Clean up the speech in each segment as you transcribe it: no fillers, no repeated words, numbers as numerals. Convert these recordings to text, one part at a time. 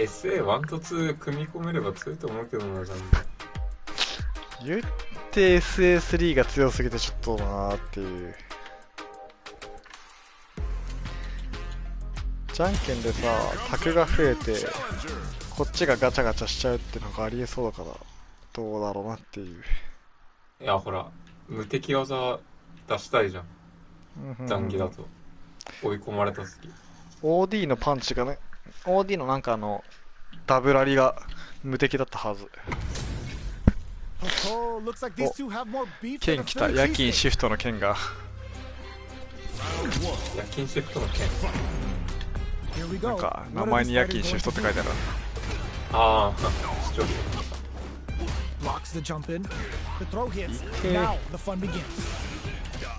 SA1 と2組み込めれば強いと思うけどな、じゃん。言って SA3 が強すぎてちょっとなーっていう。じゃんけんでさ、卓が増えてこっちがガチャガチャしちゃうってのがありえそうだからどうだろうなっていう。いやほら無敵技出したいじゃん、残儀だと追い込まれた時 OD のパンチがね、 OD のなんかダブラリが無敵だったはず。お、剣来た。夜勤シフトの剣が。夜勤シフトの剣なんか名前に夜勤シフトって書いてある。ああ視聴者Blocks the jump in. The throw hits. Now the fun begins.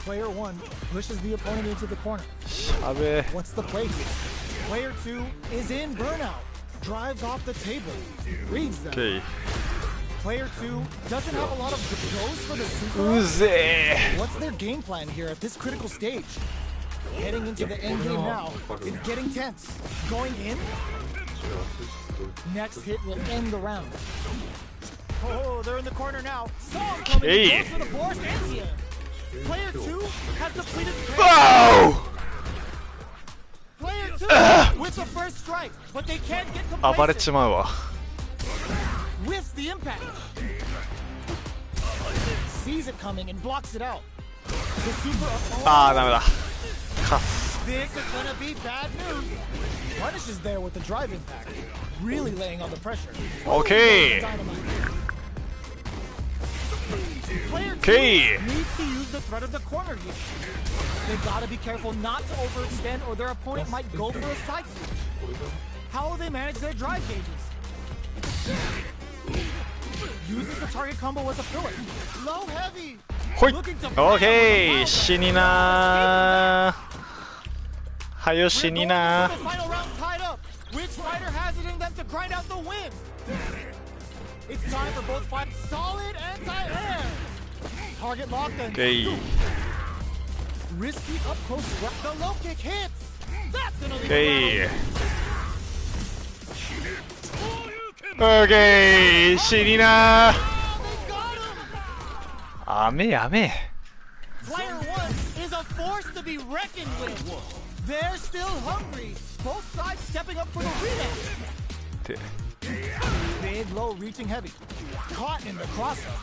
Player 1 pushes the opponent into the corner. What's the play here? Player 2 is in burnout. Drives off the table. Reads them. Player 2 doesn't have a lot of goes for the super. What's their game plan here at this critical stage? Heading into the end game now. It's getting tense. Going in. Next hit will end the round. Oh, they're in the corner now. Song coming in for the forced anti. Player 2 has depleted the Player 2 with the first strike, but they can't get complacent. Whiffs the impact. Sees it coming and blocks it out. The super This is gonna be bad news. Punishes there with the drive impact. Really laying on the pressure. Okay. Player 2 needs to use the threat of the corner here. They gotta be careful not to overextend or their opponent might go for a side switch. How will they manage their drive gauges? Uses the target combo as a filler. Low heavy. Okay, 死になー。はよ死になー。Which fighter has it in them to grind out the win? It's time for both fighters. Solid anti-air. Target locked and risky up close. The low kick hits. That's gonna leave. Okay, 死になー。雨雨。Player 1 is a force to be reckoned with. They're still hungry. Both sides stepping up for the rematch. Mid low reaching heavy. Caught in the cross-up.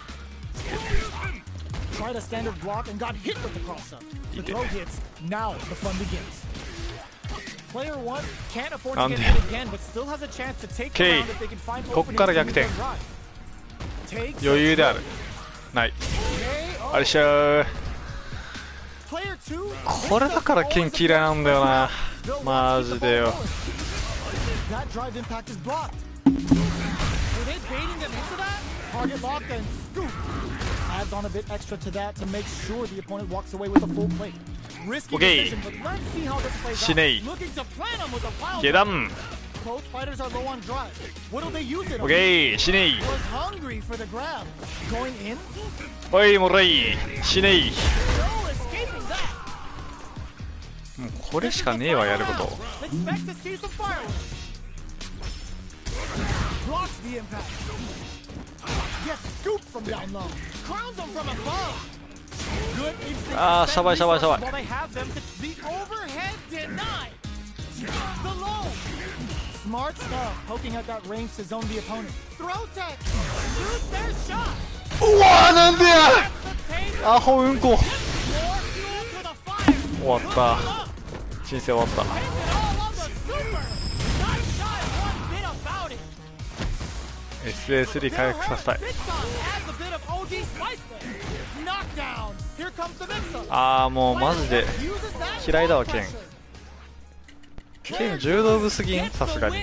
Tried a standard block and got hit with the cross-up. The throw hits. Now the fun begins. Player 1 can't afford to get hit again, but still has a chance to take the round if they can find openings to use their drive. 余裕である。ない。あれしゃー。これだから剣嫌いなんだよな。マジでよ。That drive impact is blocked. Were they baiting them into that? Target locked and scoop. Adds on a bit extra to that to make sure the opponent walks away with a full plate. Risky decision, but let's see how this plays out. Looking to plan him with a pile drive. Both fighters are low on drive. What will they use it on? Was hungry for the grab. Going in? おいもらい。死ねい。もうこれしかねえわやること。ああ、シャバいシャバいシャバい。うわーなんでや。アホうんこ。終わった。人生終わった。SA3 回復させたい。ああもうマジで嫌いだわ剣。剣柔道部すぎんさすがに。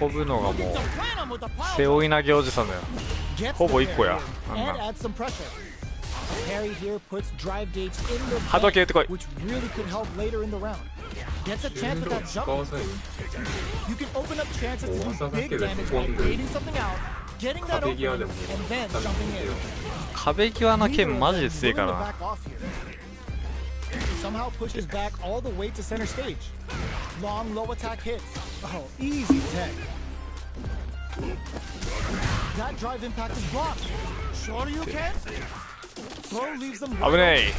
運ぶのがもう背負い投げおじさんだよ。ほぼ1個や。波動系ってこい。壁際の剣マジで強いからな。Somehow pushes back all the way to center stage. Long low attack hits. Oh, easy tech. That drive impact is blocked. Sure you can. Throw leaves them. 危ねえ。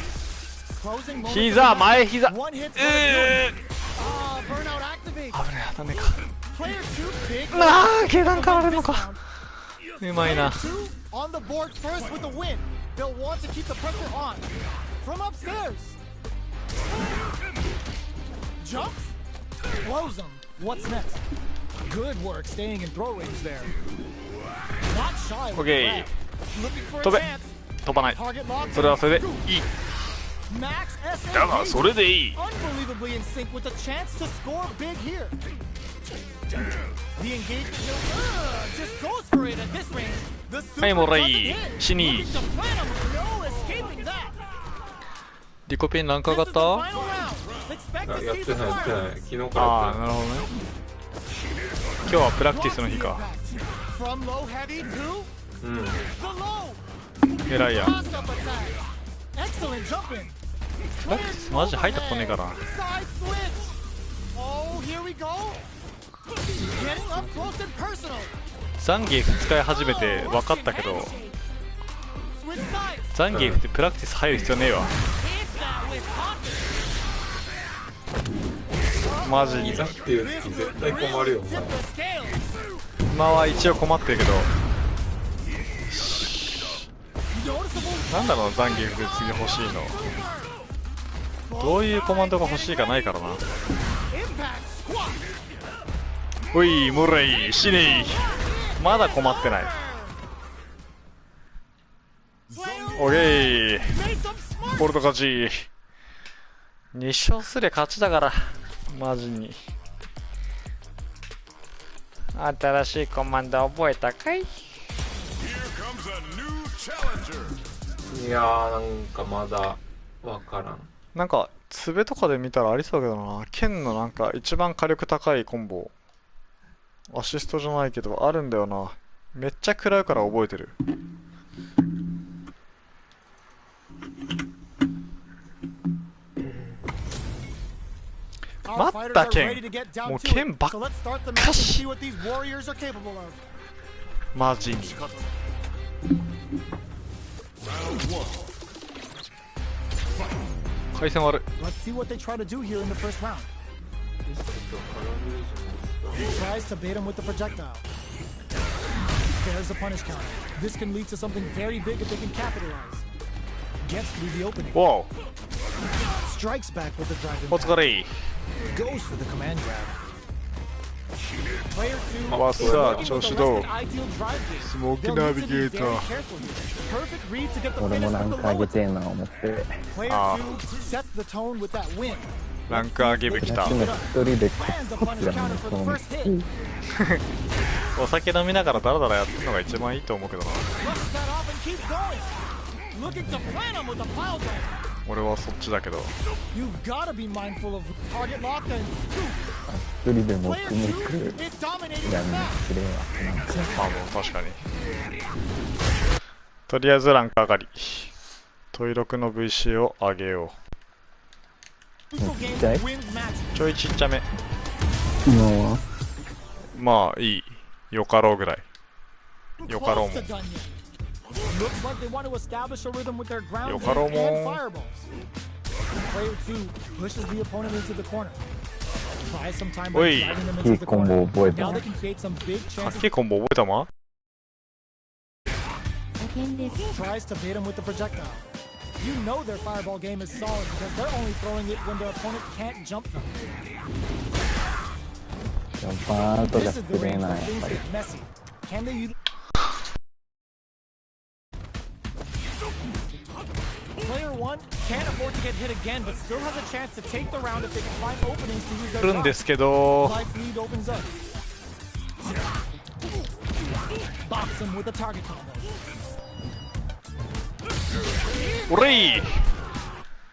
Closing moment. 膝前膝。 One hit. Burnout activate. 危ねえ当たんねえか。 Player 2 big. ああ、階段変わるのか。うまいな。 Player 2 on the board first with the win. They'll want to keep the pressure on. From upstairs. Jump. Close them. What's next? Good work staying in throw range there. Not shy. Okay. Looking for a 飛べ。 chance. 飛ばない。 Target locked. それはそれでいい。 Max S. だがそれでいい。 Unbelievably in sync with a chance to score big here. The engagement just goes for it at this range. The super はい、もら doesn't い。 hit. 死に。 Looking to plan him. No escaping that. リコピンランク上が This っ is the た？ final round. Expect や to っ see て some ないやってない fireworks. 昨日からああ、やってないなるほどね。今日はプラクティスの日か。 From low heavy to うん the low. 偉いや。 Cross up attack. Excellent jumping. プラクティスマジ入ったことねえからな。 Side switch. Oh, here we go. Getting up close and personal. ザンギエフ使い始めて分かったけど、 Switch sides. ザンギエフってプラクティス入る必要ねえわ。 Hit that with confidence. マジに。いざっていう時絶対困るよ Tip the scales. 今は一応困ってるけど、 Noticeable なんだろうザンギエフで次欲しいの。どういうコマンドが欲しいかないからな。 impact squat. おい、もらい、死ねい。まだ困ってない。オッケー。 Made some smart. ポルト勝ち。2勝すりゃ勝ちだから。マジに。新しいコマンド覚えたかい？いやーなんかまだわからん。なんか、ツベとかで見たらありそうだけどな。剣のなんか一番火力高いコンボ。アシストじゃないけど、あるんだよな。めっちゃ食らうから覚えてる。待った剣。もう剣ばっかし。マジに。回線悪い。 Let's see what they try to do here in the first round. Tries to bait him with the projectile. There's the punish counter. This can lead to something very big if they can capitalize. Gets through the opening. わお、 Strikes back with the drive お疲 impact. れ。 Goes for the command grab. Player 2 わっさ、調子どう？ ideal drive game. スモーキ They'll ーナ need ビ to ゲ be ータ very ー。 careful here. Perfect read to get the 俺 finish もな with ん the かあ low げて attack. えな思って Player あ 2 sets the tone with that win. ランク上げ部来た。私も一人でこ Lands a っち punish だ counter ね for こ the の first hit. お酒飲みながらダラダラやってるのが一番いいと思うけどな。 Flushes that off and keeps going. Looking to plan him with a pile drive. 俺はそっちだけど。 You've gotta be mindful of target lock and scoop. 一人でも Player くめ 2 く is dominating や the ん match. きれいわなんかまあもう確かに。とりあえずランク上がり。トイロクの VC を上げよ Crucial game Okay. wins match. う。ちょいちっちゃめ。今はまあいい。よかろうぐらい。よかろう Close も to done yet. Looks like they want to establish a rhythm with their ground Yo, game Karomo. and fireballs. Player 2 pushes the opponent into the corner. Tries some time by Oi. driving them い into い the コンボ corner. 覚えた Now な they can create some big かっ chances. けえコンボ覚えたま？ Tries to bait him with the projectile. You know their fireball game is solid because they're only throwing it when their opponent can't jump them. ジャンパーアウトが This is the 失礼 range な where やっ things ぱり get messy. Can they use... Player 1 can't afford to get hit again, but still has a chance to take the round if they can find openings to use 来 their るんで drive. すけど、 Life lead opens up. Box him with a target combo. おれい。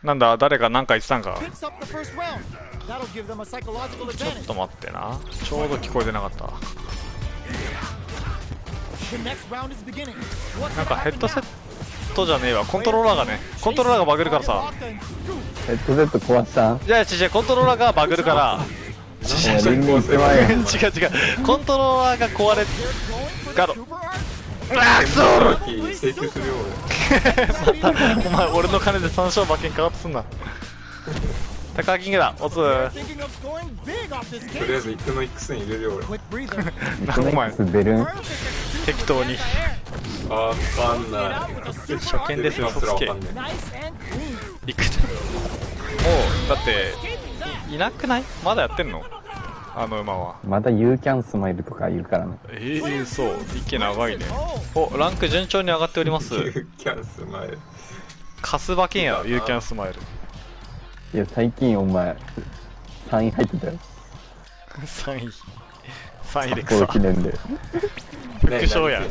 なんだ、誰か何か言ってたんか。 Picks up the first round. That'll give them a psychological ちょっ advantage. と待ってな。ちょうど聞こえてなかった。 The next round is beginning. What's なん gonna かヘッ happen ドセッ now? トじゃねえわ、コントローラーがね、コントローラーがバグるからさ。ヘッドセット壊したん？いや違う、コントローラーがバグるから。お前リング行ってまえよ。違う、コントローラーが壊れガロ。うわーくそー。請求するよお前俺の金で3勝馬券かかってすんな。高キングだ、おつー。俺。とりあえず行くの X に入れるよ俺。お前出るん？適当に。わかんない。初見ですよ、そらわそつけ。かんない。行く。もうだっていなくない？まだやってんの？あの馬は。まだユーキャンスマイルとか言うからね。そう。息長いね。お、ランク順調に上がっております。ユーキャンスマイル。カスバケンやろ、ユーキャンスマイル。いや、最近お前、3位入ってたよ。3位で札幌草。記念で。副賞やん。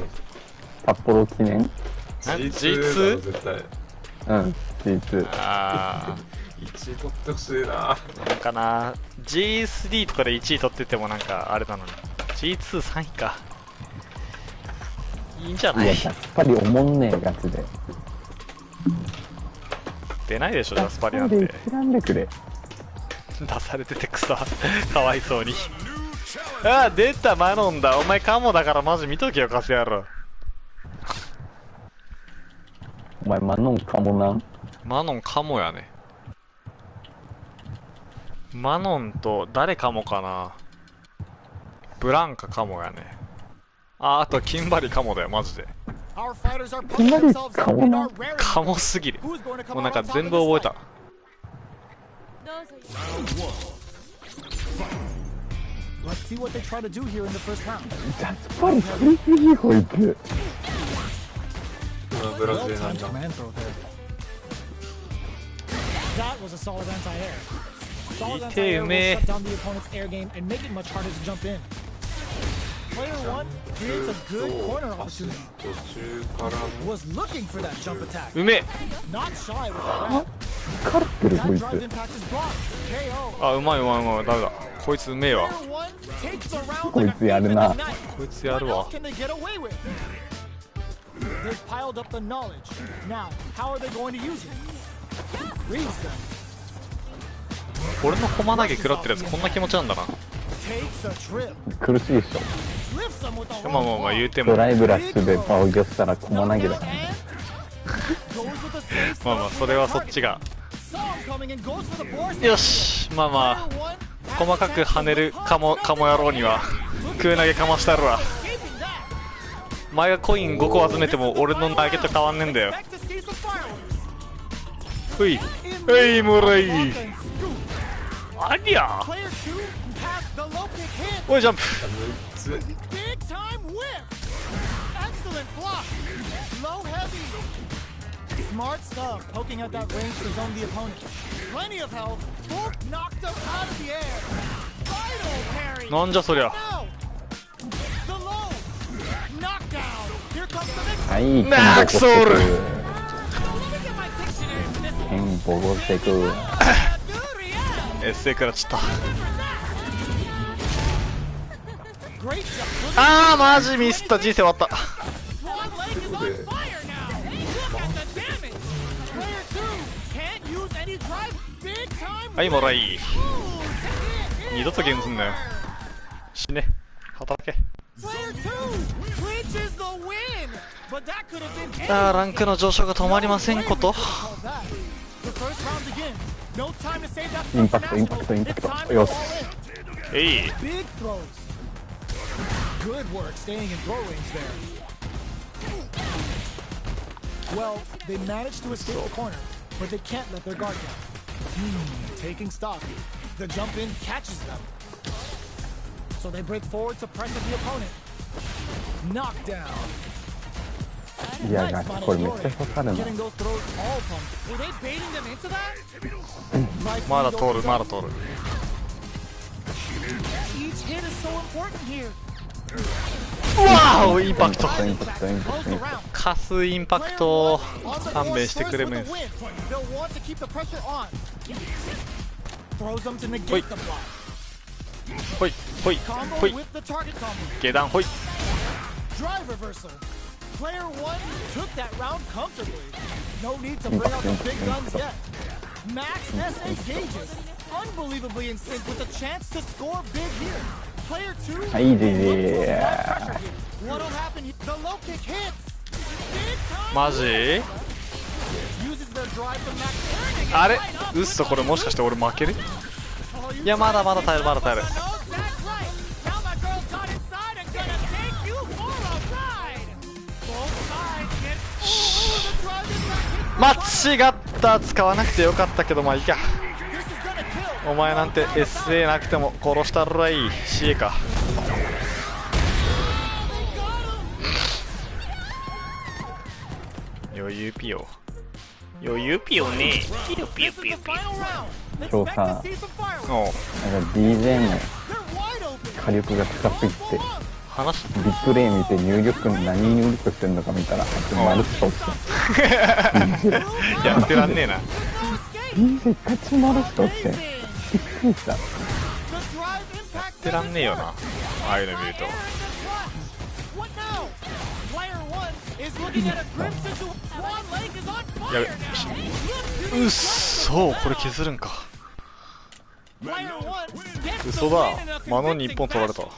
札幌記念？ G2？ 絶対。うん、G2。あ1位取ってほしいな。ー、なんかな G3 とかで1位取っててもなんかあれなのに G23 位か。いいんじゃない？いや、やっぱりおもんねえ、ガチで。出ないでしょ、ジャスパリなんて。選んでくれ。出されてて草。かわいそうに。あー、出た、マノンだ。お前カモだからマジ見とけよ、カス野郎。お前、マノンかもなん？マノンカモやね。マノンと誰カモかな。ブランカカモやね。あとキンバリカモだよ、マジで。キンバリカモな。カモすぎる。もうなんか全部覚えた。Let's see what they try to do here in the first round. ジャスパリ振りすぎ、こいつ。ブラジルなんだ。 Command throw there. That was a solid anti-air. Solid anti-air will shut down the opponent's air game and make it much harder to jump in. Player one creates a good corner opportunity. 途中からの Was looking for that jump attack. うめえ。 Not shy with that. 疲れてる、こ That い drive つ。 impact is blocked. KO. あ、うまい、ダメだ。こいつうめえわ。 Player one takes a round こい like つや a thief る in な。 the night. こいつやる What わ else。can they get away with? They've piled up the knowledge. Now, how are they going to use it? Reads them. 俺の駒投げ食らってるやつこんな気持ちなんだな。 Takes a trip. 苦しいでしょ。 Lifts them with a まあ wrong まあ言う block. ても。ドライブラッシュで防御したら駒投げだ。 Goes with a safe まあまあそれはそっちが。 Saw him coming and goes for the board. よし、まあまあ Player one 細かく跳ねるカモ野郎には空投げかましてあるわ。 escaping that. 前がコイン5個集めても俺の投げと変わんねえんだよ。 Expect to see some fireworks. ふいはいもらい。 And scoop. ありゃ Player two has the low kick hit. おいジャンプ。 Big time whip. Excellent block. Low heavy. Smart stuff. Poking at that range to zone the opponent. Plenty of health. Both knocked him out of the air. Vital parry. なんじゃそりゃ。 Now. The low. Knockdown. Here comes the next. はい、ナックソール。 Let me get my dictionary for this one. 剣ボコしてく。 Good react. エッセイからちった。 Great job. あーマジミスった。人生終わった。 One leg is on fire now. Look at the damage. Player two can't use any drive. Big time. はいもらい。 Ooh, take it. 二度とゲームすんなよ。死ね。働け。 Player two clinches the win. But that could have been あーランクの上昇が止まりませんこと。 The first round begins. No time to save that インパクト、インパクト、インパク It's time ト。 to よ go し。 all in. えい。 Big throws. Good work staying in throw range there. Well, they managed to escape the corner, but they can't let their guard down. Taking stock. The jump in catches them. So they break forward to pressure the opponent. Knockdown. いや、ガチ、これめっちゃ刺さるな。 Getting those throws all pumped. Were they baiting them into that? まだ通るまだ通る。 Each hit is so important here. わーインパクト。インパクト、インパクト、インパクト。カスインパクト。勘弁してくれメンス。 They'll want to keep the pressure on. Throws them to negate the block. ほいほい Combo ほい。 with the target combo. 下段ほい。 Drive reversal. Player one took that round comfortably. No need to bring out the big guns yet. Max SA gauges, unbelievably in sync with a chance to score big here. Player two looks for a lot of pressure here. What'll happen here? The low kick hits. Big time. マジ Uses their drive to Max turning it あれ right up. うっそ、これもしかして俺負ける Oh, you いや、まだまだ耐える、まだ耐える。 knows that's right. Now my girl's got inside and gonna take you for a ride. Both sides get the drive is back. 間違った。使わなくてよかったけど、まあいいか。 This is gonna kill. お前なんて SA なくても殺したらいい CA か。余裕ピヨ。余裕ピヨね。ピヨピヨ This ピ is ヨ the ピヨ。 final round. Let's So, expect to see some fireworks. おう、なんか DJ の They're wide open. 火力が高すぎて、話リプレイ見て何入力してんのか見たら、マルチか落ちてやってらんねえな。 DJ 勝ちマルチか落ちてびっくりした。 The drive impact やってらんねえよな、ああいうの見ると。 What now? Player one is looking at a grim situation. One leg is on やべ fire. うっそ、これ削るんか。 Player one gets 嘘 the だ win in a マノンに1本 convincing 取られた。 fashion.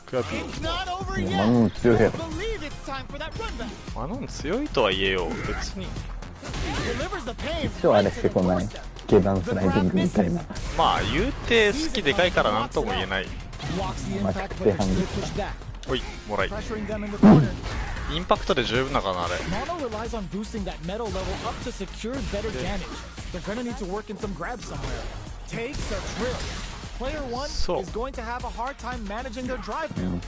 クラピー It's not over い yet. やマノン強いやろ。 Believe it's time for that run back. マノン強いとは言えよ、別に。 Delivers the pain 一応あれ right し to て the こない doorstep. 下段スライディングみたいな。まあ言うて好きでかいからなんとも言えない。 Blocks the Like impact, but the they're still hand. pushed back. おい、もらい。 Pressuring them in the corner. インパクトで十分だからな、あれ。 Mono relies on boosting that metal level up to secure better damage. They're gonna need to work in some grabs somewhere. Takes a trip. Player one So. is going to have a hard time managing their drive now.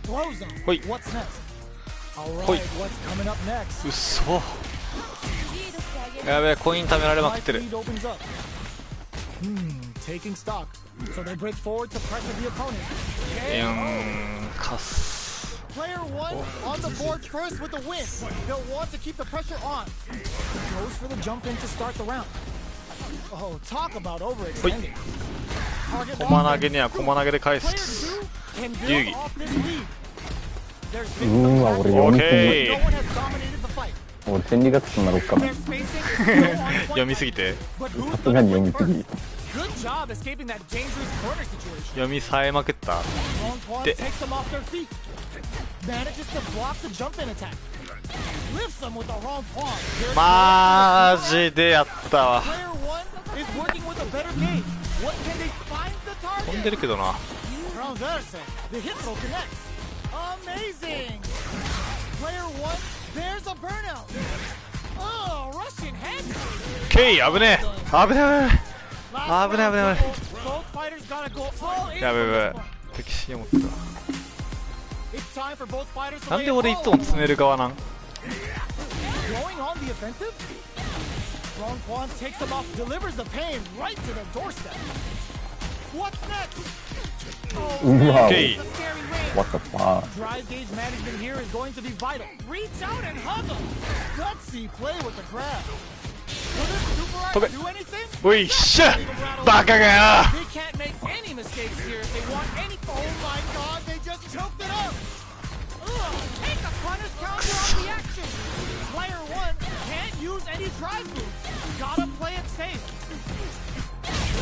Throws them. Hoi. What's next? Alright, Hoi. what's coming up next? うっそ。やべえ、コイン貯められまくってる。 Life lead opens up. Taking stock. So they break forward to pressure the opponent. カス。 Player one on the board first with the win. They'll want to keep the pressure on. Goes for the jump in to start the round. Oh, talk about overextending. Target 駒 locked 投げ in. には駒投げで返 Player す。 two can build Yugi. off this lead. There's う been ー some わ、俺 back- 読みす Okay. ぎ No one has dominated the fight. 俺千里月となろうかな。 Their spacing is still on point. 読みすぎて。 But さ who's すが gonna に読 win みす first? ぎ。 Good job escaping that dangerous corner situation. 読みさえまくった。 Wrong pawn De- takes them off their feet. Manages to block the jump in attack. Lifts them with the wrong pawn. There's マジでやったわ。 Player one is working with a better gauge. What can they find the 飛ん target? でるけどな。 Transverse. The hit throw connects. Amazing. Player one, there's a burnout. Oh, Russian head. ケイ、危ねえ。危ねえ。 Last 危ない危ない round, 危ない。 both fighters gotta go all in やべ for や this べ one. 敵視持ってた。 It's time for both fighters to なん lay で it 俺い all つも on the 詰め line. る側なん？ Going on the offensive? Strong pawn takes them off, delivers the pain right to the doorstep. What's next? Oh, うわ、 Okay. it's a scary range. what the fuck。 Drive gauge management here is going to be vital. Reach out and hug them. Gutsy play with the grab. Will this super Okay. do anything? おいっしゃバカがよ。 They can't make any mistakes here if they want any. Oh my god, they just choked it up. Ugh, take a punish counter on the action. Player one can't use any drive moves. Gotta play it safe.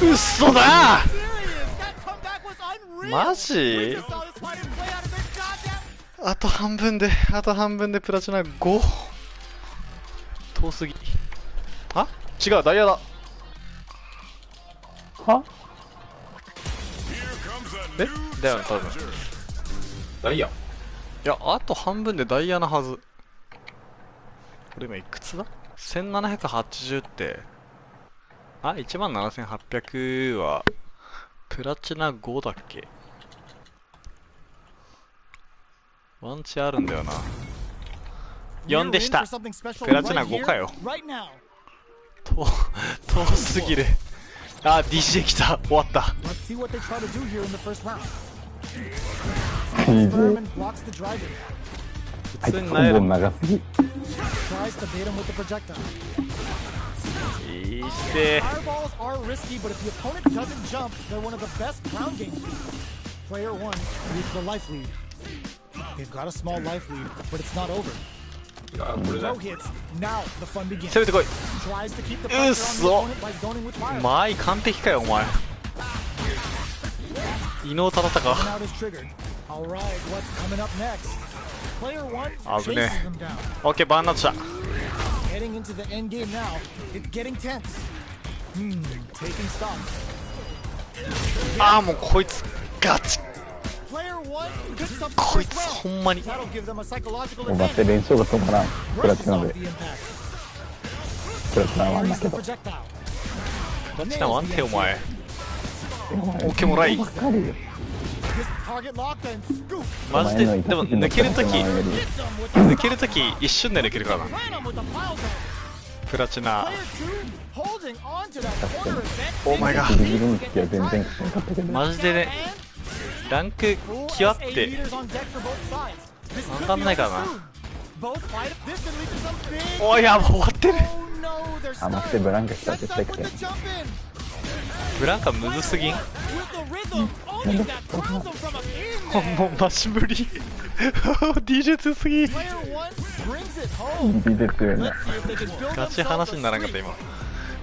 嘘だ。 Serious, that comeback was unreal. マジ？ We just saw this fighter play out of their goddamn. あと半分でプラチナ5。遠すぎ。あ？違う、ダイヤだ。はえ？だよね、多分。ダイヤ。いや、あと半分でダイヤなはず。これ今いくつだ？ 1780って。あ、17800はプラチナ5だっけ？ワンチあるんだよな。4でした。プラチナ5かよ。遠すぎる。あ、DJ 来た。終わった。DJ あいつコンボ普通に悩む。長すぎ。いいって。 Fireballs are risky, but if the opponent doesn't jump, they're one of the best ground game teams. Player one leads the life lead. They've got a small life lead, but it's not over. いやこれだ Throw hits. Now the fun begins. 攻めてこい。 Tries to keep the うっ pressure on the そ opponent by zoning with fire. 前完璧かよお前。伊能忠敬。 Out is triggered. All right, what's coming up next? Player one 危 chases ね them down. オッケーバーンナットした。 Heading into the end game now. It's getting tense. Taking stock. ああもうこいつガチ。 Player one picks up the こい first つ round. ほんまに That'll give them a psychological もう待って advantage. 連勝が止まらん。プラチ Brushes ナ off で the impact. プラチナはん Parries だ the けど projectile. どっちなんワンテお前。オッケーもらい。ばっかりよ Gets target locked and scoop. マジででも抜けるとき Hits them with 抜けるとき一瞬で抜けるからな。 ran him with the pile driver. プラチナ。 Player two holding on to that corner event. オーマイガギリギリの時は全然勝てなかったけどマジでねランク極って meters on deck for both sides. This わ could か be んないからな。 over soon. Both fight. This could lead to some big. おいやもう終わってる。 Oh no, they're あ待って stunned. ブランカしたら Sets 絶 up 対 with 勝 the て jump in. ブランカむずすぎん。 With the rhythm, owning that crowns him from up in もうマジ無理。DJ 強すぎ。 Player one brings it home. ギリですよね Let's see if they can build ガチ themselves 話 a にならんかった streak. 今。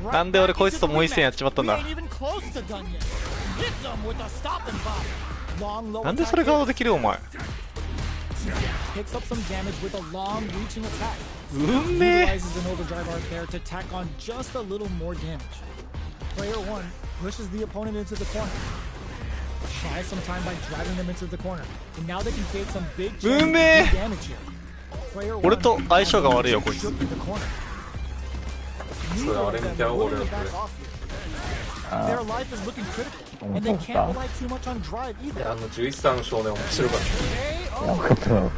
Right なんで俺 back こいつと into もう the 一戦やっ rematch. ちまったん We だ。 ain't even close to done yet. Hits them with a stop and pop. Long low なんでそれ attack ガード hit. できるお前。 Picks up some damage with a long reaching attack. うんめえ。 Utilizes an overdrive art there to tack on just a little more damage. Player one pushes the opponent into the corner. Tries some time by dragging them into the corner. And now they can create some big chances to do damage here. Player 俺 one と相性が悪いよこい shook つ。 in the corner. それあれ見て Neither 俺 of ら them こ willing れ to back off here. Their life is looking critical, and they can't rely too much on drive い either. や11歳の少年面白かっ KO やばかったなた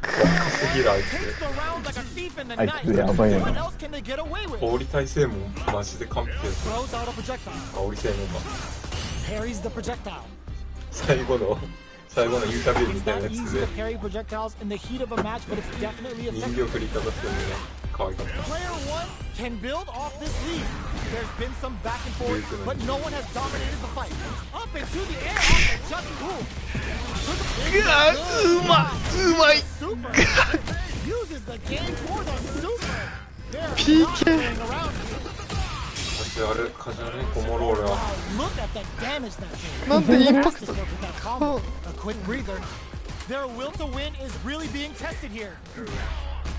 稼ぎらあい takes the round like a thief in the あい night. つやばいよ What な else can they get away with? 煽り耐性もマジで完璧やっ Throws out a projectile. た煽り性能が Parries the projectile. 最後のインタビューみ It's たいな not や easy つで to parry projectiles in the heat of a match, but it's definitely 人 effective. 形振りかざしてるのが可愛かった Player one can build off this lead. There's been some back and forth, but no one has dominated the fight. Up into the air off the just move. うまい。 Super uses the game for the super. They're PK. not playing around. 私あれカジュアルにこもる俺は Wow, look at the damage that did. なんでインパク Fastest ト。 with that combo. A quick breather. Their will to win is really being tested here.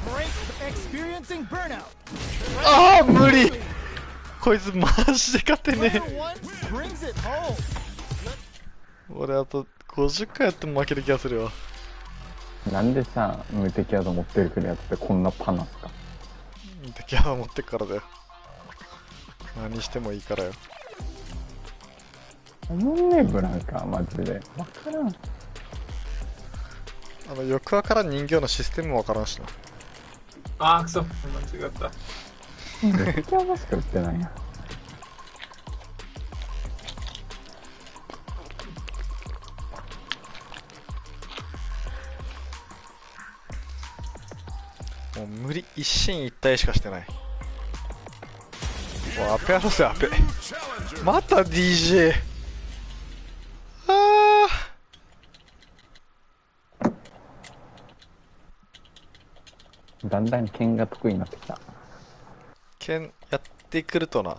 Break experiencing burnout. ああ無理。こいつマジで勝てね Player one brings it home. え。俺あと50回やっても負ける気がするわ。なんでさ無敵技持ってくるやつってこんなパナすか敵は持ってっからだよ。何してもいいからよ。おもんねえブランカマジでわからん翼輪から人形のシステムもわからんしな。あーくそ間違った無敵技しか売ってないやもう無理一進一退しかしてない。もうアペアロスアペ。また DJ。あだんだん剣が得意になってきた剣やってくるとな。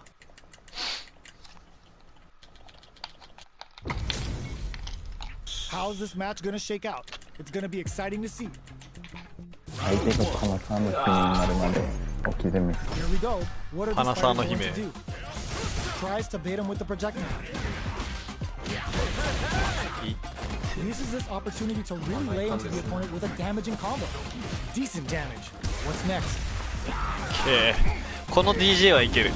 How's this match gonna shake out? It's gonna be exciting to see. 相手がパナサーの国になるまで置き攻め Here we go. What are these Hana-san fighters no going to hime. do? Tries to bait him with the projectile. Uses this opportunity to really lay into the opponent with a damaging combo. Decent damage. What's next? この DJ はいける。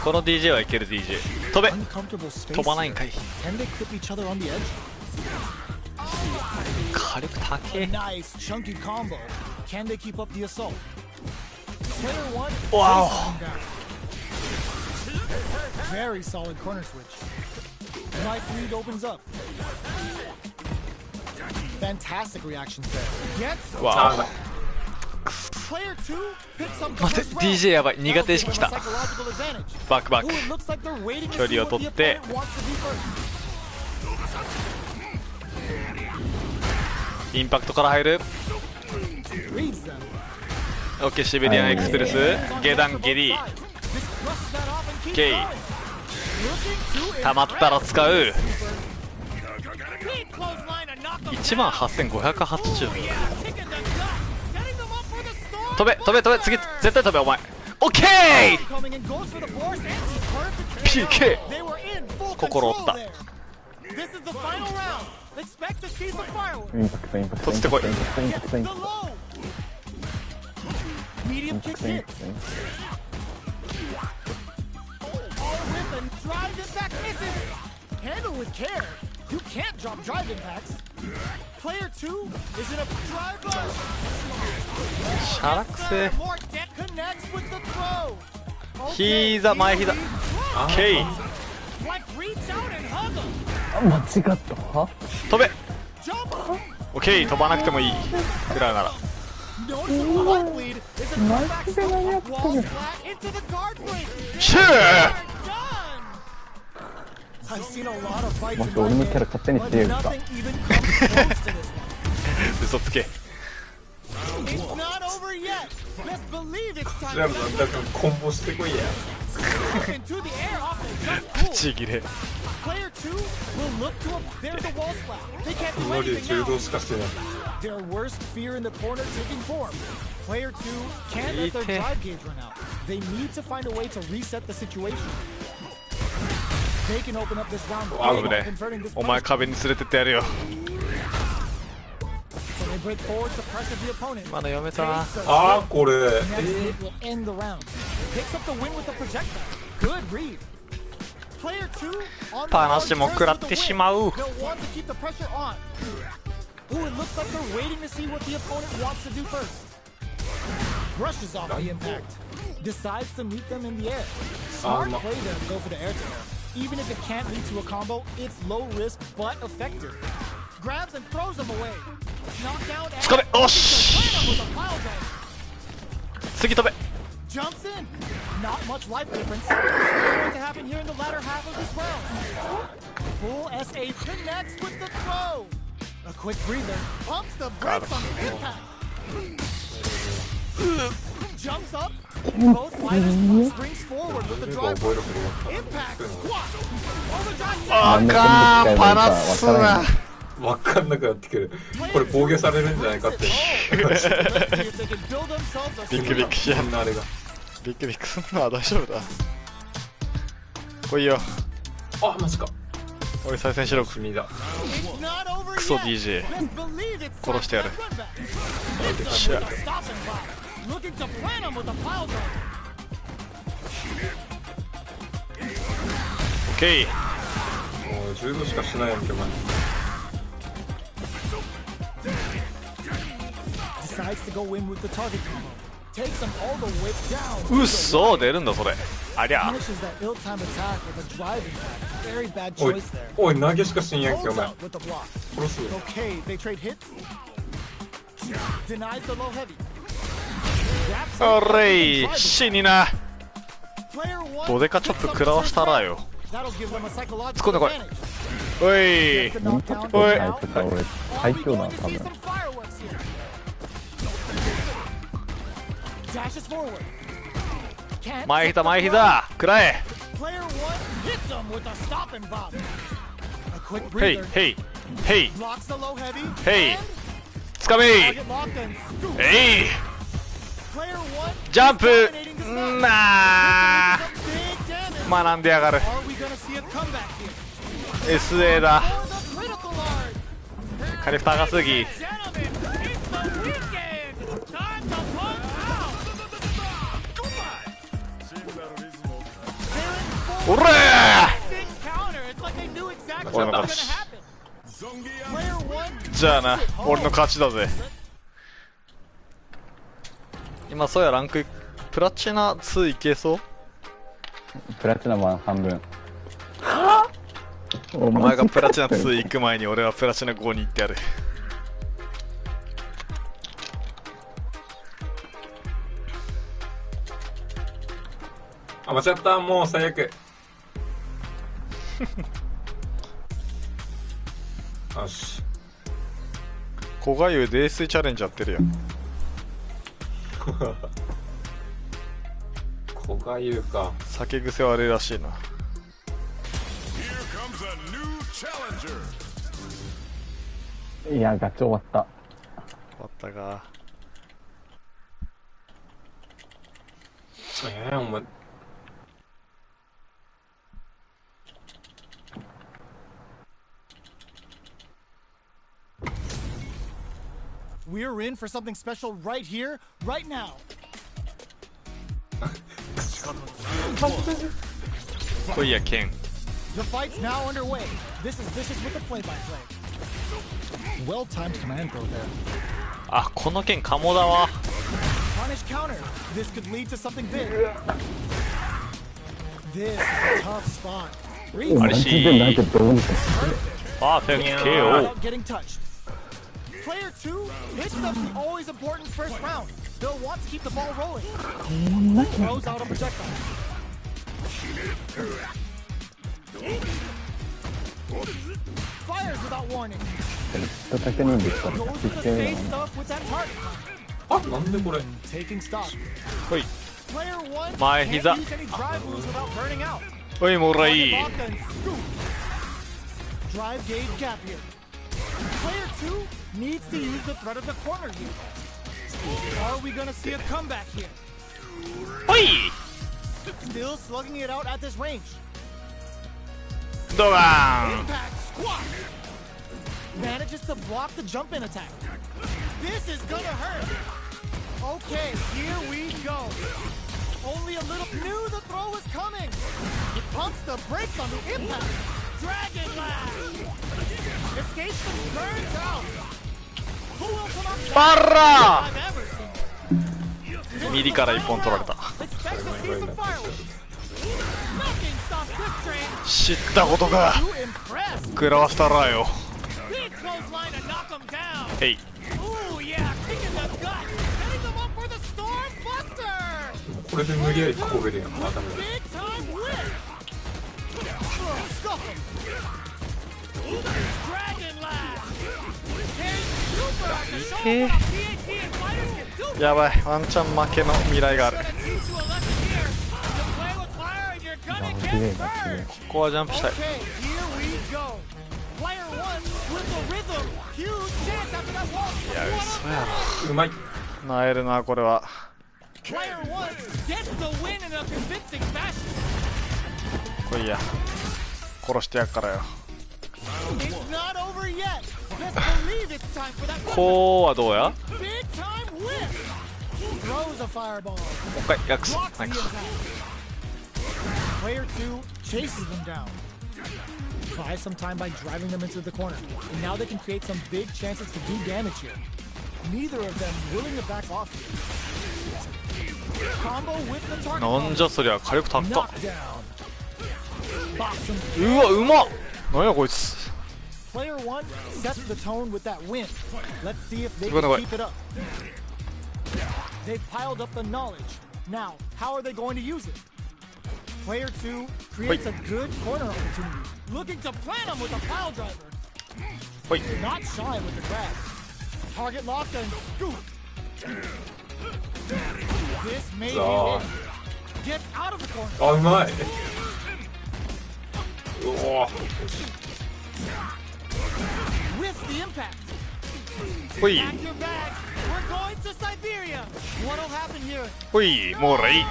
この DJ はいける DJ。飛べ。 Uncomfortable space. 飛ばないんかい。 Can they clip each other on the edge? 火力高え。 Nice chunky combo. Can they keep up the assault? Player one. Wow. chases them down. Very solid corner switch. Knife lead opens up. Fantastic reactions there. Gets わあ。 player two picks up the 待って first round. DJ やばい。苦手意識き That'll give た。 them a psychological advantage. バックバッ Ooh, ク。 it looks like they're waiting to 距 see 離を what the 取って opponent wants to do first. インパクトから入る。オッケー、シベリアンエクスプレス、下段下痢。オッケー、溜まったら使う。18580。飛べ飛べ飛べ、次絶対飛べお前。オッケー PK。 心折った。インパクトインパクト取ってこい。インパクトインパクトインパクト Medium kick hit. All whip and drive impact misses. Handle with care. You can't drop drive impacts. Player 2 is in a drive rush. シャラくせ。 More deck connects with the throw. 膝前膝。K。 Like reach out and hug him. あ、間違ったは飛べ。 Jump. オッケー、飛ばなくてもいいくらいなら。 Noticeable leg lead is a comeback stop off wall flat into the guard break. シュー。 I've seen a lot of fights も in し my 俺のキャラ game, 勝手にし but てやるか nothing even comes close to this one. 嘘つけ。 It's not over yet. Best believe it's じ time ゃあ to なんだかコンボしてこいや。 up into the air off the just ブ pull. チギレ。 Player 2 will look to up. There's a wall splat. They can't こ do の竜 anything 柔 now. 道しかしてない。 Their worst fear in the corner taking form. Player 2 can't let their drive gauge run out. They need to find a way to reset the situation. They can open up this round あぶ by ね。 converting this お前 punishment. 壁に連れてってやるよ。 So they break forward to pressure the opponent. まだ読めたな。 Takes a ああ、これ。 next hit will end the round. Picks up the win with the projectile. Good read. Player 2 on the 話も board 食ら turns って with the し win. まう。 They'll want to keep the pressure on. Ooh, it looks like they're waiting to see what the opponent wants to do first. Brushes off the impact. Decides to meet them in the air. Smart play there to go for the air to air. Even if it can't lead to a combo, it's low risk but effective. Grabs and throws them away. Knockdown and 掴め。おし。 with a pile drive. 次飛べ。 Jumps in. Not much life difference. What's going to happen here in the latter half of this round? Full SA connects with the throw. A quick breather. Pumps the brakes on the impact. Jumps up. Both fighters springs forward with the 覚 drive. えることが Impact squat. Overdrive あ down. かん、パラスな。わかんなくなってくる。これ防御されるんじゃないかって。 Let's see if they can build themselves a ビックビックしやそんなあれが。ビックビックすんのは大丈夫だ。来いよ。あ、マジか。俺再戦しろ。君だ。 It's not over クソ yet. DJ。 Best believe it's 殺してやる。 time for that run back. よっしゃ。 Stop and pop. Looking to plant him with a pile drive. オッケー。もう柔道しかしないやんけ、お前。 Decides to go in with the target combo. Takes him all the way down. うっそ、出るんだそれ。ありゃ。 Finishes that ill-timed attack with a drive impact. Very bad おい choice there. おい、投げしかしんやんけ、お Holds 前。 out with the block. 殺すぞ。 Okay, they trade hits. Denies the low heavy. おれい、死にな。 Player 1どでかチョップ食らわしたらよ。 That'll give them a 突っ psychological 込んでこい。 advantage. おい。 The インパ knockdown クト Oi. 入 now. ってた俺 Are 最 we 強だ going な to 多 see 分 some fireworks here? Dashes forward. Can't 前 take 膝 the 前 blow. 膝。食らえ。 Player 1 hits him with a stop and bop. A quick ヘイ breather. ヘイヘイ Blocks the low heavy. Hey. And つかめ。 target locked and scoop. えい。 Player 1ジャンプ。 dominating this match. なあ。 Some big damage. 学んでやがる。 Are we gonna see a comeback here? SA だ。 For the critical art. 火力高すぎ。 Gentlemen, it's the weekend. Time to punch out. おれー。 Big counter. It's like they knew exactly what was gonna happen. Player 1じゃあな、俺の勝ちだぜ。今そうやランクプラチナ2いけそう？プラチナマン半分おお前がプラチナ2行く前に俺はプラチナ5に行ってやる。あ、間違った、もう最悪。よし。古賀優泥酔チャレンジやってるやん。古賀優か。酒癖悪いらしいな。いや、ガチ終わった。終わったか。お前。We're in for something special right here, right now. 来いや、ケン。 The fight's now underway. This is Vicious with the play-by-play. Well-timed command throw there. あ、この剣カモだわ。Punish counter. This could lead to something big. This is a tough spot. あれしー。パーフェクト KO。 Getting touched. Player 2 hits up the always important first round. They'll want to keep the ball rolling. Throws out a projectile. Fires without warning. Goes to the face stuff with that target. あ、なんでこれ。 Taking stock. ほい。 Player 1 前 can't 膝。 use any drive moves without burning out. ほい、もらい。 Target lock and scoop. Drive gauge gap here. Player 2 needs to use the threat of the corner here. Are we gonna see a comeback here? ほい。 Still slugging it out at this range. ドガーン。 Impact squat. Manages to block the jump in attack. This is gonna hurt. Okay, here we go. Only a little knew the throw was coming. It pumps the brakes on the impact. Dragon Lash. Escapes and burns out. Who will come up next? パラ I've ever seen. ー。右から一本取られた。 Expect to see some fireworks. Nothing stops this train. 知ったことか。 Too impressed. 食らわせたらよ。 Big clothesline to knock him down. へい。 Ooh, yeah, kick in the gut. Setting them up for the Storm Buster. これで無理やりこべるやん。頭で。 Big time whip. Scuff him. Dragon Lash. King Super on the show what a PhD and fighters can do. やばい、ワンチャン負けの未来がある。 Gonna teach you a lesson here. You play with fire and you're gonna get burned. ここはジャンプしたい。 Okay, here we go. Player 1 with the rhythm. Huge chance after that wall. いや、嘘やろ。うまい。なえるな、これは。 Player 1 gets the win in a convincing fashion. 来いや。殺してやっからよ。 It's not over yet. Let's believe it's time for that こうはどうや。 big time whip. Throws a fireball. もう一回、ヤクス。 Blocks な the いか。 impact. Player 2 chases them down. Buys some time by driving them into the corner. And now they can create some big chances to do damage here. Neither of them willing to back off here. Combo with the target. なんじゃそりゃ、火力高っ。 Knockdown. Box him. うわ、うまっ。なんやこいつ。 Player 1 sets the tone with that win. Let's see if they Run can away. keep it up. They've piled up the knowledge. Now, how are they going to use it? Player 2 creates a good corner opportunity. Looking to plant him with a pile driver. ほい。 Not shy with the grab. Target lock and scoop. This may be it. Gets out of the corner. あ、うまい。うお。 With the impact. ほい。 Pack your bags. We're going to Siberia. What'll happen here? ほい、もうらい。 This'll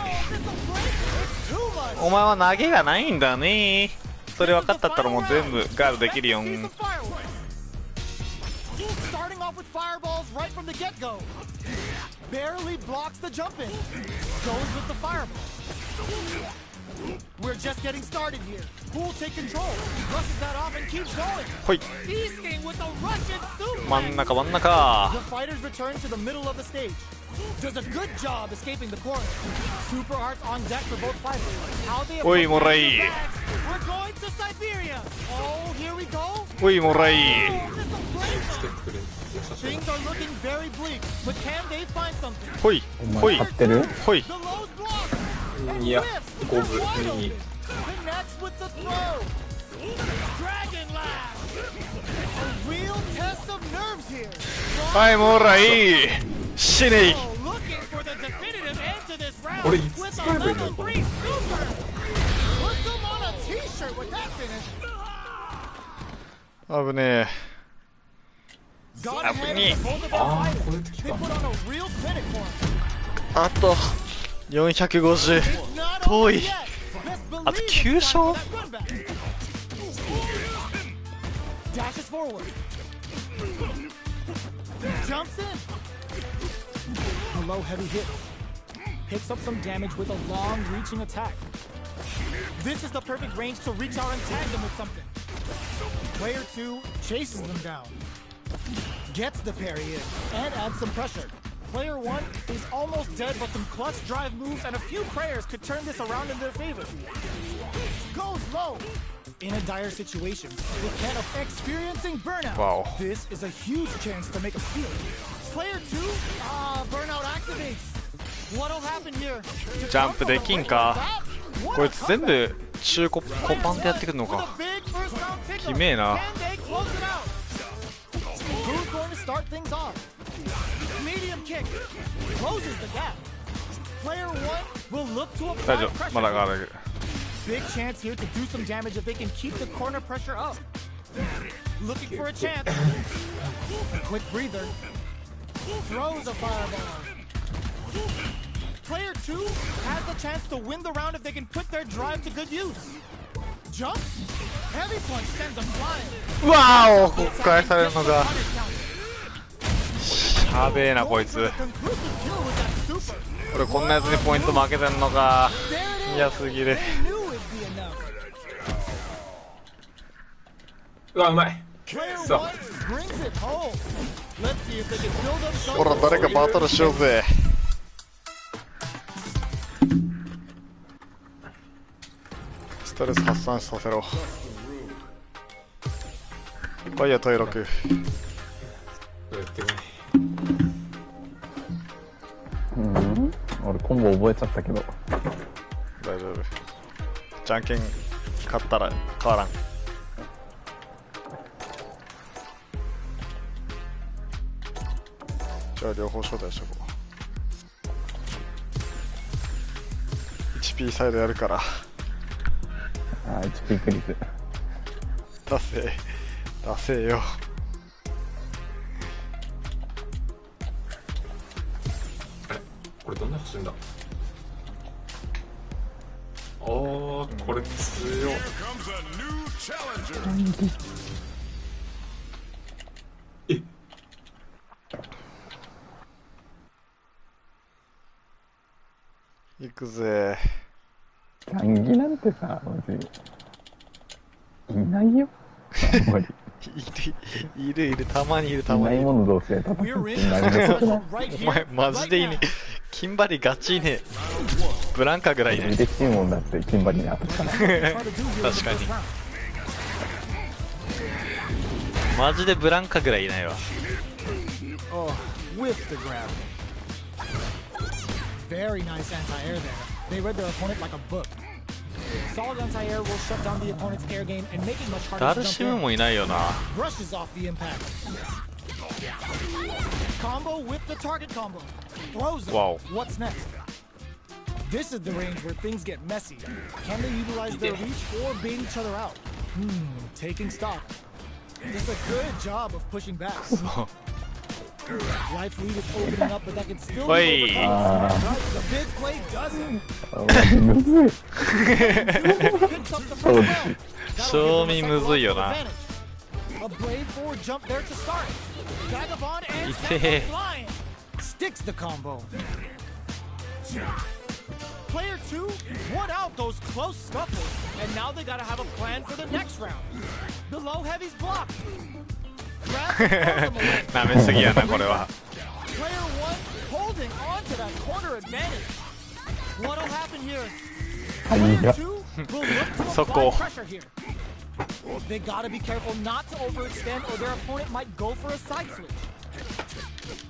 break. It's too much. お前は投げがないんだね。それ分かったったらもう全部ガードできるよん。 Starting off with fireballs right from the get-go. Barely blocks the jump in. Goes with the fireball. We're just getting started here. Who will take control? Rushes that off and keeps going. ほい。 Feasting with the Russian suplex. 真ん中真ん中。 The fighters return to the middle of the stage. Does a good job escaping the corner. Super arts on deck for both fighters. How they おい、もら approach い。 the bags. We're going to Siberia. Oh, here we go. おい、もらい。 Oh, this'll break them. Things are looking very bleak, but can they find something? ほい。おほい。前買ってる？ほい。 The low's blocked. And いや whiffs. 五分 Wide に open. Connects with the throw. はい、もうらいい死ねい。俺いつ使えばいいんだろうこれ。危ねえ。ああ、こういう時か。あと450。遠い。あと9勝。Jumps in. A low heavy hit. Picks up some damage with a long reaching attack. This is the perfect range to reach out and tag them with something. Player 2 chases them down. Gets the parry in and adds some pressure. Player 1 is almost dead, but some clutch drive moves and a few prayers could turn this around in their favor. Goes low. In a dire situation, with Ken experiencing burnout. Wow. This is a huge chance to make a steal. Player 2, burnout activates. What'll happen here? ジャンプできんか。こいつ全部中古パンでやってくるのか。きめえな。Who's going to start things off? Medium kick closes the gap. Player 1 will look to 大 apply 丈夫。まだ pressure. ガード。Big chance here to do some damage if they can keep the corner pressure up. Looking for a chance. Quick breather. Throws a fireball. Player 2 has the chance to win the round if they can put their drive to good use. Jump. Heavy punch sends them flying. うわお、こっからされるのが。しゃべえなこいつ。俺こんなやつにポイント負けてんのか。嫌すぎる。うわ、うまい。そう。ほら、誰かバトルしようぜ。ストレス発散させろ。バイヤートイロク。やってこい。俺コンボ覚えちゃったけど。大丈夫。じゃんけん勝ったら変わらん。じゃあ両方招待しとこう。1P サイドやるから。ああ、1P クリズ。出せよ。あれこれどんな走るんだ。おー、これ強っ。え、行くぜ。談義なんてさ、マジいないよ。あんまり。いる、たまにいる、いないもの同士で戦って何も得ない。お前、マジでいいね。キンバリガチいね。ブランカぐらいね。嬉しいもんだってキンバリに当たったな。確かに。マジでブランカぐらいいないわ。Very nice anti-air there. They read their opponent like a book. Solid anti-air will shut down the opponent's air game and make it much harder ダ to ルシ jump ム in. もいないよな。 Brushes off the impact. Combo with the target combo. Throws it. Wow. What's next? This is the range where things get messy. Can they utilize their reach or bait each other out? Taking stock. Does a good job of pushing back. Life lead is opening up, but that can still be overcome. The big play doesn't. むずい。 Picks up the first round. 正味むずいよな。 A blade forward jump there to start. Vagabond and 痛え。 flying. Sticks the combo. Player 2 won out those close scuffles, and now they gotta have a plan for the next round. The low heavy's blocked. Grabs and throws him away. なめすぎやなこれは。 Player 1 holding on to that corner advantage. What'll happen here? Player 2 will look to apply pressure here. They gotta be careful not to overextend or their opponent might go for a side switch.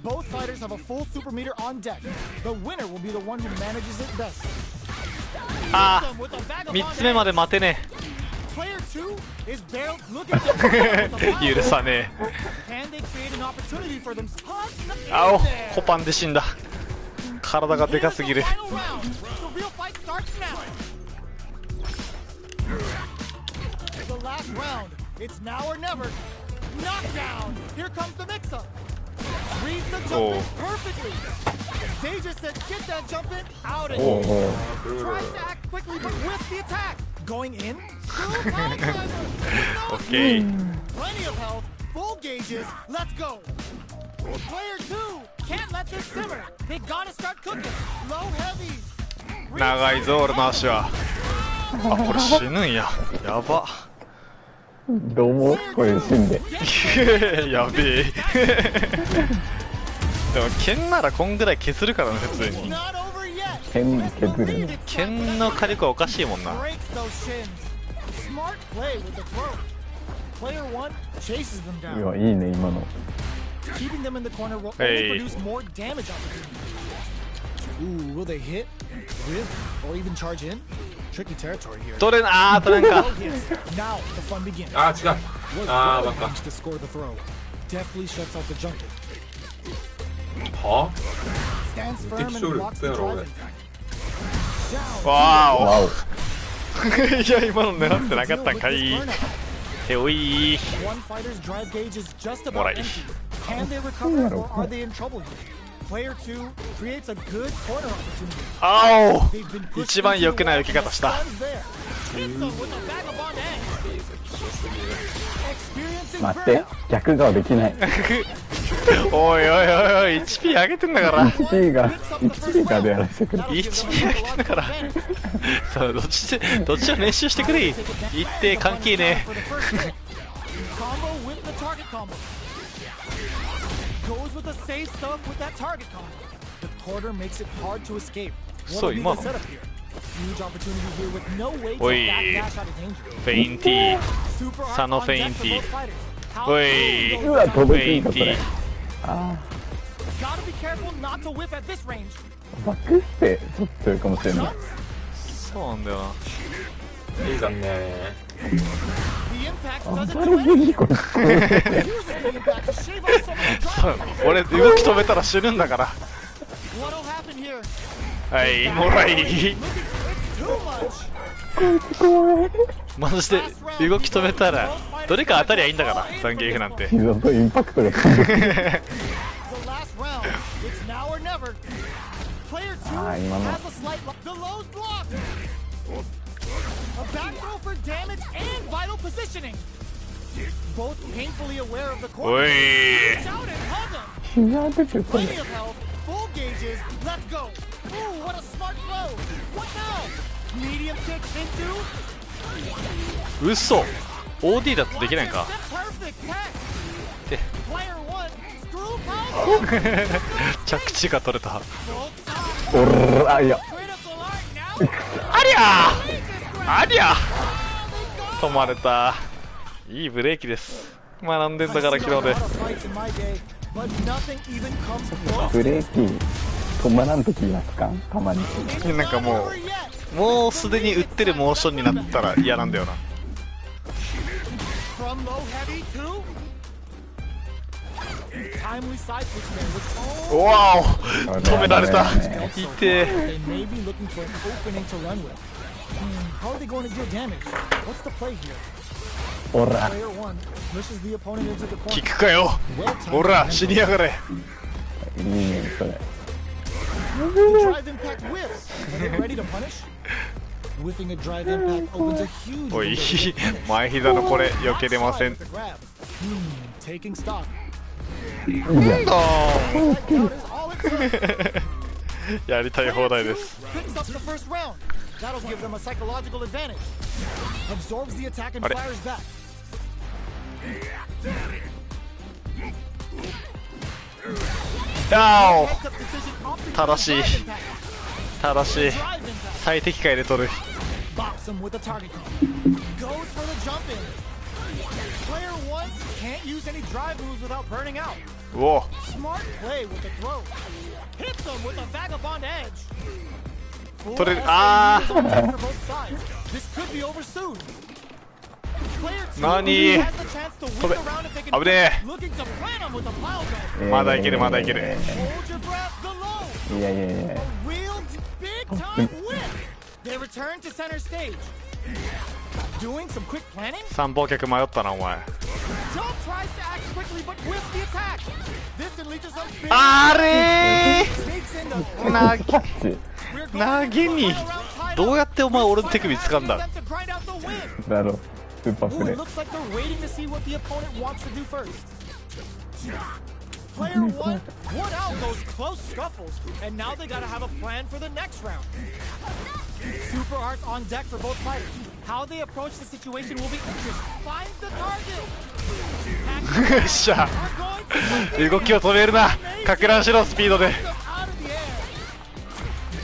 Both fighters have a full super meter on deck. The winner will be the one who manages it best. ああ、3つ目まで待てねPlayer two is barely looking to 許さね Can they create an opportunity for them? え。あお、コパンで死んだ。体がでかすぎる。 The real fight starts now. The last round. It's now or never. Knockdown. Here comes the mix-up. Reads the jump in perfectly. They just said, get that jump in out of here. Tries to act quickly, but with the attack. Going in. Still pile driver. No Okay. Plenty of health. Full gauges. Let's go. Player two can't let this simmer. They gotta start cooking. Low heavy. 長いぞ俺の足は。あ、これ死ぬんや。やば。どうもこれ死んで。やべえ。でも剣ならこんぐらい削るからね、普通に。剣削るね。剣の火力はおかしいもんな。いや、いいね今の。取れな、あー取れんか。あー違う。あーバカ。はぁ敵勝力だろ俺。わーわお。お。いや今の狙ってなかったんかい。へおいー。もらい。あお。一番良くない受け方した。待って、逆側できない。おいおいおいおい、HP 上げてんだから。1P がでやらせてくれ。HP 上げてんだから。そう、どっちを練習してくれ。一定関係ねえ。そう、今のおい、フェインティー、佐野フェインティー、おい、うわ、飛フべェインティー。あバックってちょっと強いかもしれない。そうなんだよな。いいじゃんねあんまり元気これ。俺動き止めたら死ぬんだから。はい、もらい。マジで動き止めたらどれか当たりゃいいんだから、残ゲーフなんて。膝とインパクトが飛んでる。ああ、今のおい、膝出てこれ。うそ、 OD だとできないか。で着地が取れた。おら、いや、ありゃーありゃー、止まれた。いいブレーキです。学んでんだから昨日で。ブレーキ止まらんときいますか、たまに。なんかもうすでに打ってるモーションになったら嫌なんだよな。わお、止められた。いておら、キックかよ。ほら死にやがれ。いいねそれ。おい、前膝のこれ避けれません。なんだやりたい放題です。あれ、あお、正しい最適解で取る。うお、取れる。あーなに飛べ、危ねえ。まだいけるまだいける。いやいやいや。参謀客迷ったなお前。あれー投げにどうやってお前俺の手首掴んだ。だろ、スーパープレイ。Player one won out those close scuffles, and now they gotta have a plan for the next round. Super arts on deck for both fighters. How they approach the situation will be interesting. Find the target. よっしゃ、動きを止めるな。かく乱しろスピードで。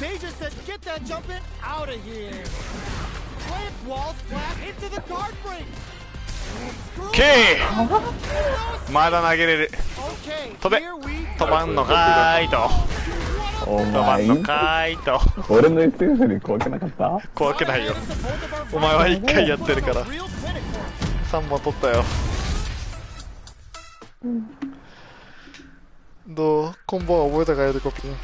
They just said get that jump in out of here. Plant walls flat into the guard break. ケーまだ投げれる。飛べ、飛ばんのかーいと。お飛ば前んのかーいと。俺の SF より怖くなかった？怖くないよ。お前は1回やってるから3本取ったよ。どうコンボは覚えたかよリコピン。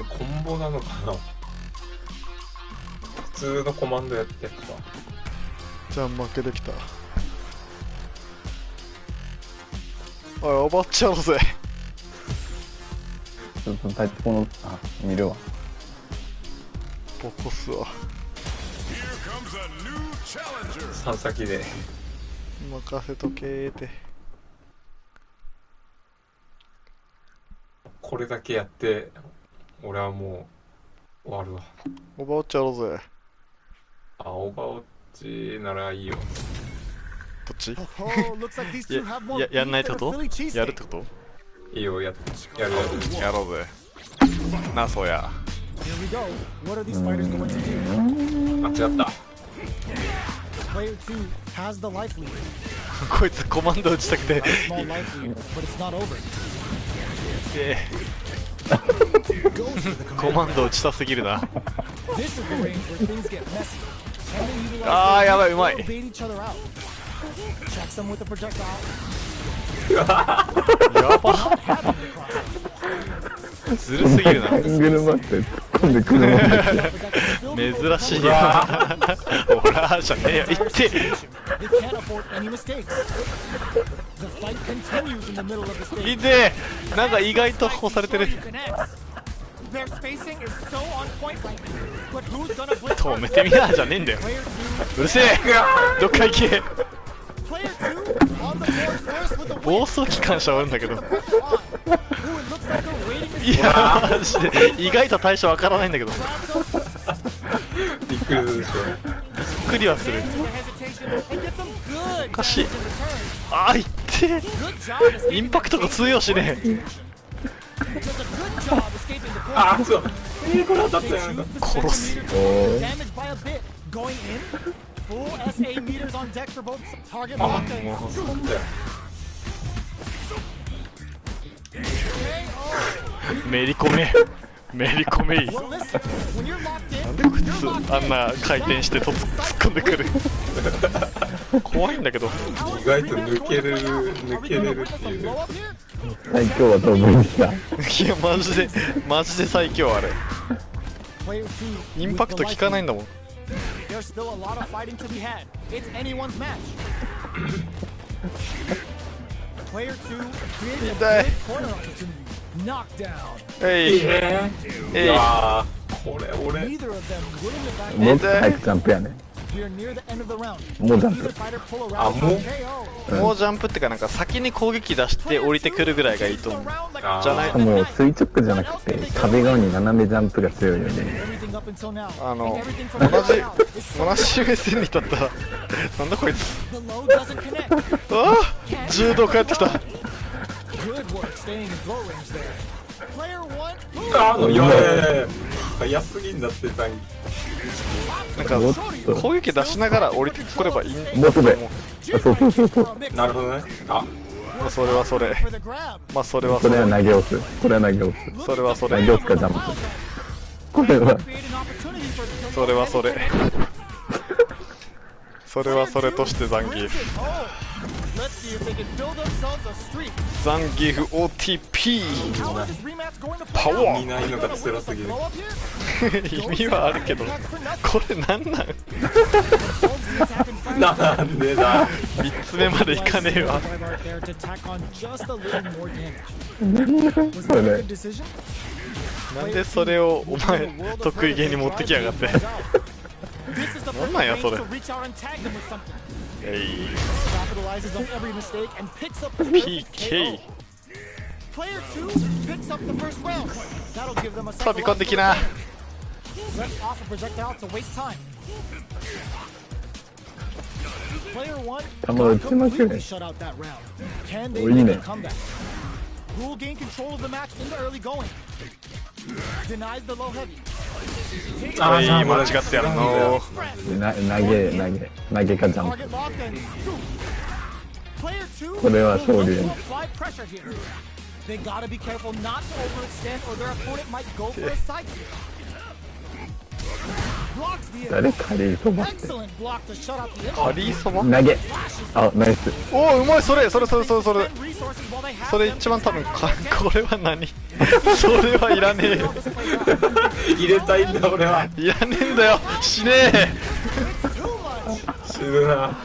コンボなのかな。普通のコマンドやってやった。じゃあ負けできた。おいおばっちゃうぜ。ちょっとタイプこの、あ、見るわ。ボコすわ。3先で任せとけーて。これだけやって俺はもう終わるわ。おばおっちゃろうぜ。あ、オーバーウォッチならいいよ。どっちややんないってこと？やるってこと？いいよ、やるやろうぜ。な、そうや。間違った。こいつコマンド打ちたくてコマンド打ちたすぎるな。あーやばい、うまい。やばずるすぎるな。シングルマットで突っ込んでくるもんだけ。珍しいな。ほらじゃねえよ、言って。いてー、なんか意外と干されてる。止めてみなじゃねえんだよ。うるせえ、どっか行け。暴走機関車はあるんだけど。いやマジで意外と対処わからないんだけど。びっくりするでしょ。びっくりはする。おかしい。あーいってインパクトが通用しねえ。あー、そう。これ当たったよ。殺す。あ、もうそうだよ。めり込めめり込めい。なんでこいつあんな回転して突っ込んでくる。怖いんだけど。意外と抜けれるっていう。最強はどう思いました？いやマジで最強あれ。インパクト効かないんだもん。痛い。えいいやー、これ俺もっと早くジャンプやね。もうジャンプ。あ、もうジャンプってか、なんか先に攻撃出して降りてくるぐらいがいいと思う。じゃないともう垂直じゃなくて壁側に斜めジャンプが強いよね。同じ目線に立ったらなんだこいつ。ああ柔道帰ってきた。いや早すぎんだって。なんか攻撃出しながら降りてこればいいんだと思う。もっとで。そう。なるほどね。あ、まあそれはそれ。まあそれはこれは投げ押す。これは投げ押す。それはそれ。投げ押すかジャンプ。これは。それはそれ。それはそれとしてザンギーフ。ザンギーフ OTP パワー。見ないのが強すぎる。意味はあるけど、これなんなんなんでだ。3つ目までいかねえわ。それなんでそれをお前得意げに持ってきやがって。なんなんやそれ。PK 飛び込んできな。球打ちまくれ。お、いいね。はい、間違ってやるの。投げかジャンプ。これは勝利やね。誰カリーそばって。カリーそば投げ。あ、ナイス。おお、うまい。それ一番多分これは何それはいらねえよ。入れたいんだ俺は。いらねえんだよ。死ねえ。死ぬな。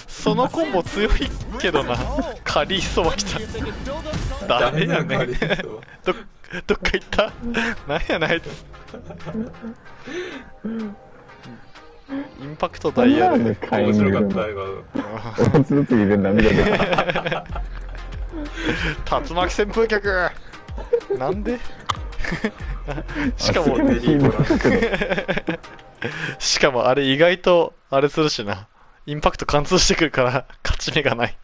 そのコンボ強いけどな。カリーそば来た。誰やねん。どっか行った。なんやないと。インパクトダイヤル。面白かった今の。面白すぎて涙出た。竜巻旋風脚。なんでしかもあれ意外とあれするしな。インパクト貫通してくるから勝ち目がない。